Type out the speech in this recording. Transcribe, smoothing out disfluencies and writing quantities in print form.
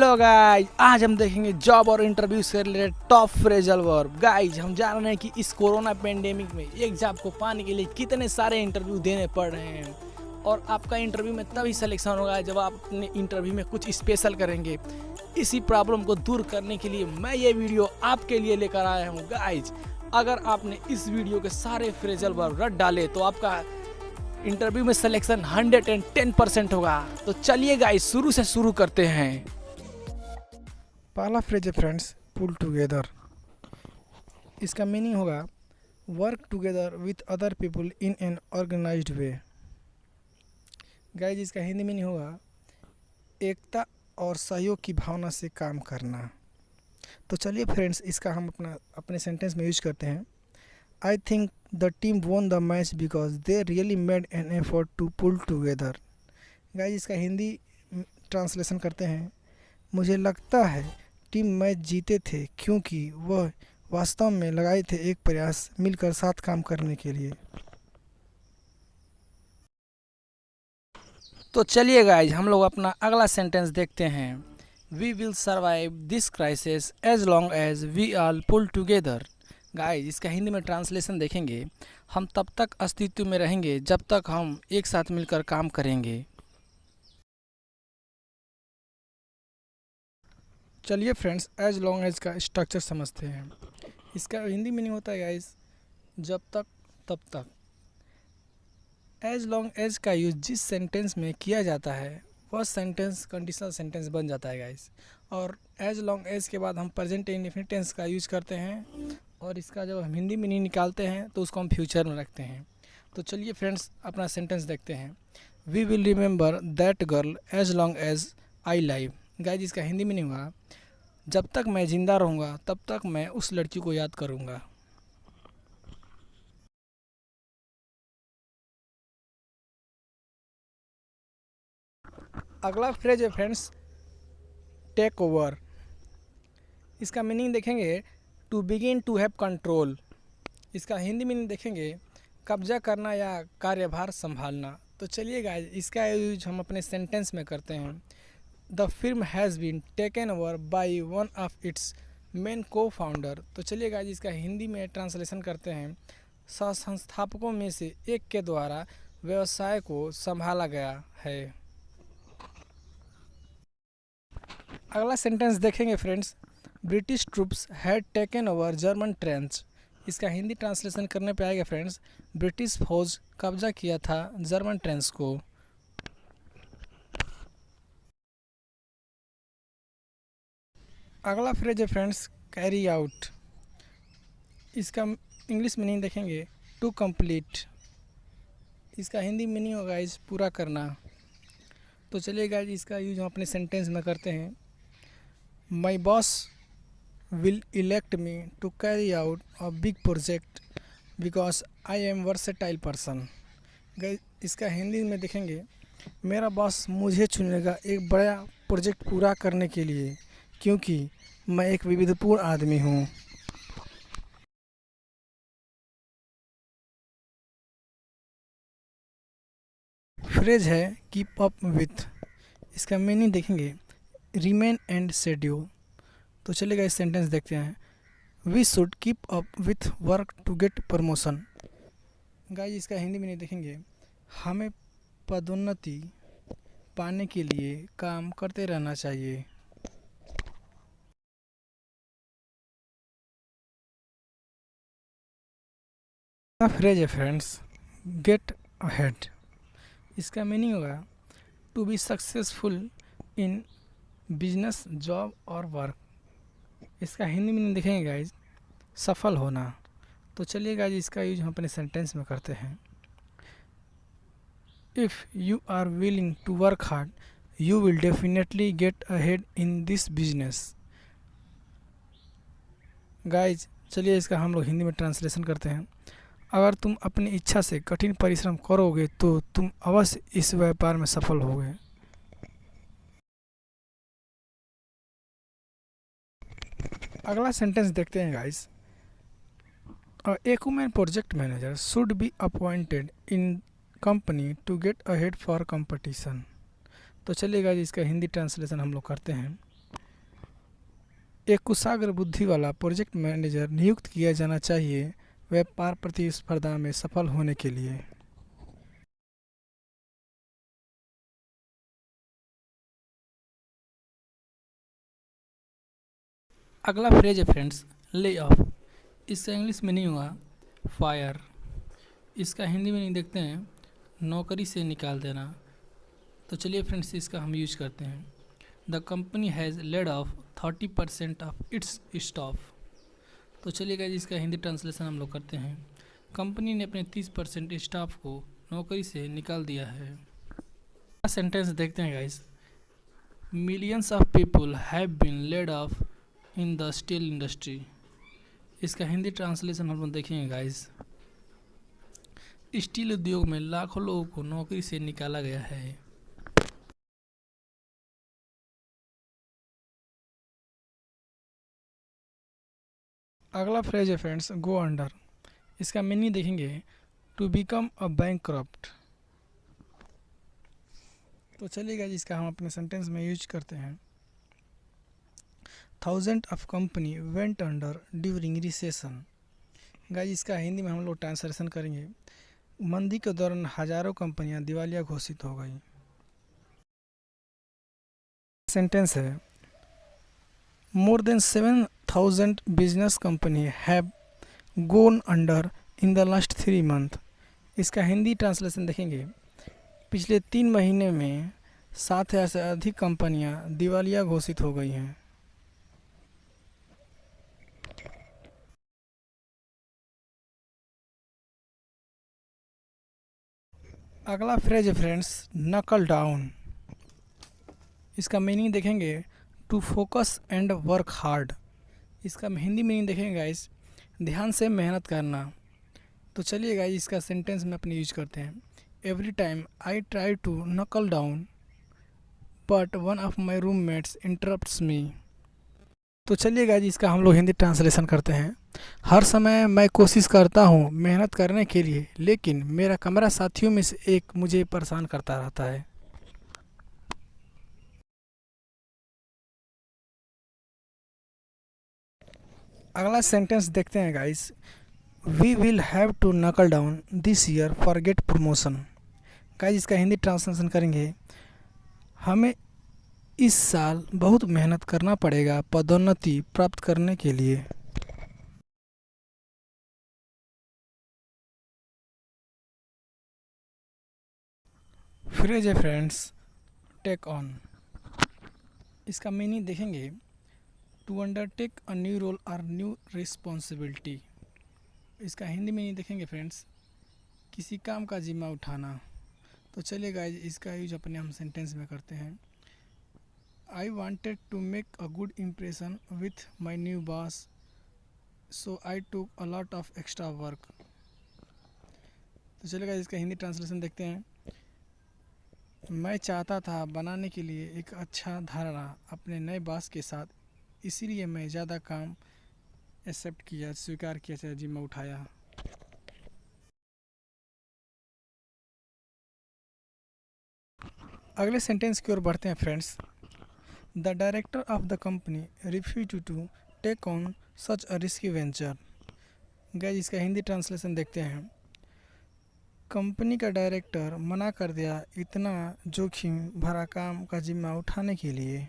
Hello guys, आज हम देखेंगे जॉब और इंटरव्यू से related top phrasal verb. Guys हम जान रहे हैं कि इस कोरोना पेंडेमिक में एक जॉब को पाने के लिए कितने सारे इंटरव्यू देने पड़ रहे हैं और आपका इंटरव्यू में तभी सिलेक्शन होगा जब आप अपने इंटरव्यू में कुछ स्पेशल करेंगे। इसी प्रॉब्लम को दूर करने के लिए मैं ये वीडियो आपके लिए लेकर आया हूँ। गाइज अगर आपने इस वीडियो के सारे फ्रेजल वर्ब रट डाले तो आपका इंटरव्यू में सिलेक्शन 110% होगा। तो चलिए गाइस शुरू से शुरू करते हैं। पहला फ्रेज है फ्रेंड्स, पुल टुगेदर। इसका मीनिंग होगा work together with other people in an organised way. Guys इसका हिंदी मीनिंग होगा एकता और सहयोग की भावना से काम करना। तो चलिए फ्रेंड्स इसका हम अपने सेंटेंस में यूज करते हैं। I think the team won the match because they really made an effort to pull together. Guys इसका हिंदी ट्रांसलेशन करते हैं, मुझे लगता है टीम मैच जीते थे क्योंकि वह वास्तव में लगाए थे एक प्रयास मिलकर साथ काम करने के लिए। तो चलिए गाइज हम लोग अपना अगला सेंटेंस देखते हैं। We will survive this crisis as long as we all pull together. Guys इसका हिंदी में ट्रांसलेशन देखेंगे, हम तब तक अस्तित्व में रहेंगे जब तक हम एक साथ मिलकर काम करेंगे। चलिए फ्रेंड्स एज लॉन्ग एज का स्ट्रक्चर समझते हैं। इसका हिंदी मीनिंग होता है गाइस जब तक तब तक। एज लॉन्ग एज का यूज जिस सेंटेंस में किया जाता है वह सेंटेंस कंडीशनल सेंटेंस बन जाता है गाइस। और एज लॉन्ग एज के बाद हम प्रेजेंट इंडेफिनिट टेंस का यूज करते हैं और इसका जब हम हिंदी मीनिंग निकालते हैं तो उसको हम फ्यूचर में रखते हैं। तो चलिए फ्रेंड्स अपना सेंटेंस देखते हैं। We will remember that girl as long as I live. Guys इसका हिंदी मीनिंग हुआ जब तक मैं ज़िंदा रहूँगा तब तक मैं उस लड़की को याद करूँगा। अगला फ्रेज है फ्रेंड्स टेक ओवर। इसका मीनिंग देखेंगे to begin to have control. इसका हिंदी मीनिंग देखेंगे कब्जा करना या कार्यभार संभालना। तो चलिए गाइस इसका यूज हम अपने सेंटेंस में करते हैं। The film has been taken over by one of its main co founder. तो चलिए गाइस इसका हिंदी में ट्रांसलेशन करते हैं, सह संस्थापकों में से एक के द्वारा व्यवसाय को संभाला गया है। अगला सेंटेंस देखेंगे friends, British troops had taken over German trench. इसका हिंदी ट्रांसलेशन करने पे आएगा फ्रेंड्स, ब्रिटिश फौज कब्जा किया था जर्मन ट्रेंच को। अगला फ्रेज है फ्रेंड्स कैरी आउट। इसका इंग्लिश मीनिंग देखेंगे टू कंप्लीट। इसका हिंदी मीनिंग होगा इस पूरा करना। तो चलिए गाइस इसका यूज हम अपने सेंटेंस में करते हैं। My boss will elect me to carry out a big project because I am versatile person. Guys इसका हिंदी में देखेंगे मेरा बॉस मुझे चुनेगा एक बड़ा प्रोजेक्ट पूरा करने के लिए क्योंकि मैं एक विविधपूर्ण आदमी हूँ। फ्रेज है कीप अप विथ। इसका मीनिंग देखेंगे रिमेन एंड शेड्यूल। तो चलिएगा इस सेंटेंस देखते हैं। We should keep up with work to get promotion. Guys इसका हिंदी मीनिंग देखेंगे हमें पदोन्नति पाने के लिए काम करते रहना चाहिए। फ्रेज है फ्रेंड्स गेट अहेड। इसका मीनिंग होगा to be successful in business job और वर्क। इसका हिंदी मीनिंग देखेंगे गाइज सफल होना। तो चलिए गाइज इसका यूज हम अपने सेंटेंस में करते हैं। If you are willing to work hard you will definitely get ahead in this business. Guys चलिए इसका हम लोग हिंदी में ट्रांसलेशन करते हैं। अगर तुम अपनी इच्छा से कठिन परिश्रम करोगे तो तुम अवश्य इस व्यापार में सफल होगे। अगला सेंटेंस देखते हैं guys. A women project manager should be appointed in company to get ahead for competition. तो चलिए गाइस इसका हिंदी ट्रांसलेशन हम लोग करते हैं। एक कुशाग्र बुद्धि वाला प्रोजेक्ट मैनेजर नियुक्त किया जाना चाहिए व्यापार प्रतिस्पर्धा में सफल होने के लिए। अगला फ्रेज है फ्रेंड्स, ले ऑफ। इसका इंग्लिश मीनिंग हुआ फायर। इसका हिंदी मीनिंग देखते हैं, नौकरी से निकाल देना। तो चलिए फ्रेंड्स इसका हम यूज करते हैं। The company has laid off 30% of its staff. तो चलिए गाइज इसका हिंदी ट्रांसलेशन हम लोग करते हैं। कंपनी ने अपने 30% स्टाफ को नौकरी से निकाल दिया है। सेंटेंस देखते हैं guys, millions of people have been laid off in the steel industry. इसका हिंदी ट्रांसलेशन हम लोग देखेंगे गाइज, स्टील उद्योग में लाखों लोगों को नौकरी से निकाला गया है। अगला फ्रेज है फ्रेंड्स, गो अंडर। इसका मीनिंग देखेंगे, टू बिकम अ बैंकक्रप्ट। तो चलिएगा जिसका हम अपने सेंटेंस में यूज करते हैं। Thousand of company went under during recession. Guys इसका हिंदी में हम लोग ट्रांसलेशन करेंगे, मंदी के दौरान हजारों कंपनियां दिवालिया घोषित हो गई। सेंटेंस है, more than 7,000 business company have gone under in the last 3 month. इसका हिंदी ट्रांसलेशन देखेंगे, पिछले 3 महीने में 7,000 से अधिक कंपनियां दिवालिया घोषित हो गई हैं। अगला फ्रेज है फ्रेंड्स, नकल डाउन। इसका मीनिंग देखेंगे, to focus and work hard. इसका हिंदी मीनिंग देखेंगे गाइस, ध्यान से मेहनत करना। तो चलिए गाइस इसका सेंटेंस में अपने यूज करते हैं। Every time I try to knuckle down but one of my roommates interrupts me. तो चलिए गाइस इसका हम लोग हिंदी ट्रांसलेशन करते हैं। हर समय मैं कोशिश करता हूँ मेहनत करने के लिए, लेकिन मेरा कमरा साथियों में से एक मुझे परेशान करता रहता है। अगला सेंटेंस देखते हैं guys, we will have to knuckle down this year for get promotion. Guys इसका हिंदी ट्रांसलेशन करेंगे, हमें इस साल बहुत मेहनत करना पड़ेगा पदोन्नति प्राप्त करने के लिए। फ्रेज है फ्रेंड्स, टेक ऑन। इसका मीनिंग देखेंगे, to undertake a new role और न्यू रिस्पॉन्सिबिलिटी। इसका हिंदी मीनिंग देखेंगे फ्रेंड्स, किसी काम का जिम्मा उठाना। तो चलिए गाइस इसका यूज अपने हम सेंटेंस में करते हैं। I wanted to make a good impression with my new boss, so I took a lot of extra work. तो चलिए गाइस इसका हिंदी ट्रांसलेशन देखते हैं। मैं चाहता था बनाने के लिए एक अच्छा धारणा अपने नए बॉस के साथ, इसीलिए मैं ज़्यादा काम एक्सेप्ट किया, स्वीकार किया, जिम्मा उठाया। अगले सेंटेंस की ओर बढ़ते हैं friends. The director of the company refuse to take on such a risky venture. Guys इसका हिंदी ट्रांसलेशन देखते हैं। कंपनी का डायरेक्टर मना कर दिया इतना जोखिम भरा काम का जिम्मा उठाने के लिए।